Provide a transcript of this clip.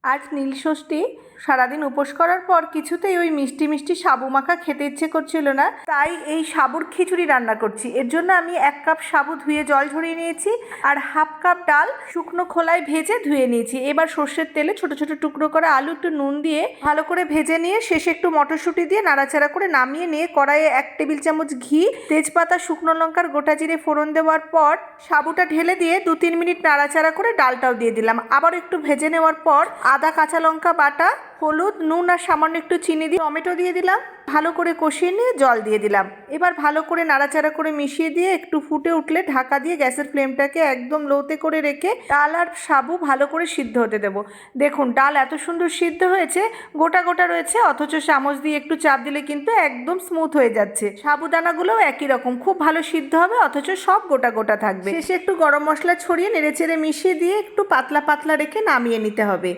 আজ নীলষষ্ঠী। সারাদিন উপোস করার পর কিছুতেই ওই মিষ্টি মিষ্টি সাবু মাখা খেতে ইচ্ছে করছিল না, তাই এই সাবুর খিচুড়ি রান্না করছি। এর জন্য আমি 1 কাপ সাবু ধুয়ে জল ঝরিয়ে নিয়েছি আর হাফ কাপ ডাল শুকনো খোলায় ভেজে ধুয়ে নিয়েছি। এবার সর্ষের তেলে ছোট ছোট টুকরো করে আলু একটু নুন দিয়ে ভালো করে ভেজে নিয়ে শেষে একটু মটরশুঁটি দিয়ে নাড়াচাড়া করে নামিয়ে নিয়ে কড়াইয়ে 1 টেবিল চামচ ঘি, তেজপাতা, শুকনো লঙ্কার গোটা জিরে ফোড়ন দেওয়ার পর সাবুটা ঢেলে দিয়ে 2-3 মিনিট নাড়াচাড়া করে ডালটাও দিয়ে দিলাম। আবার একটু ভেজে নেওয়ার পর আদা কাঁচা লঙ্কা বাটা, হলুদ, নুন আর সামান্য একটু চিনি দিয়ে টমেটো দিয়ে দিলাম। ভালো করে কষিয়ে নিয়ে জল দিয়ে দিলাম। এবার ভালো করে নাড়াচাড়া করে মিশিয়ে দিয়ে একটু ফুটে উঠলে ঢাকা দিয়ে গ্যাসের ফ্লেমটাকে একদম লোতে করে রেখে ডাল আর সাবু ভালো করে সিদ্ধ হতে দেবো। দেখুন ডাল এত সুন্দর সিদ্ধ হয়েছে, গোটা গোটা রয়েছে, অথচ চামচ দিয়ে একটু চাপ দিলে কিন্তু একদম স্মুথ হয়ে যাচ্ছে। সাবুদানাগুলোও একই রকম খুব ভালো সিদ্ধ হবে, অথচ সব গোটা গোটা থাকবে। শেষে একটু গরম মশলা ছড়িয়ে নেড়েচেড়ে মিশিয়ে দিয়ে একটু পাতলা পাতলা রেখে নামিয়ে নিতে হবে।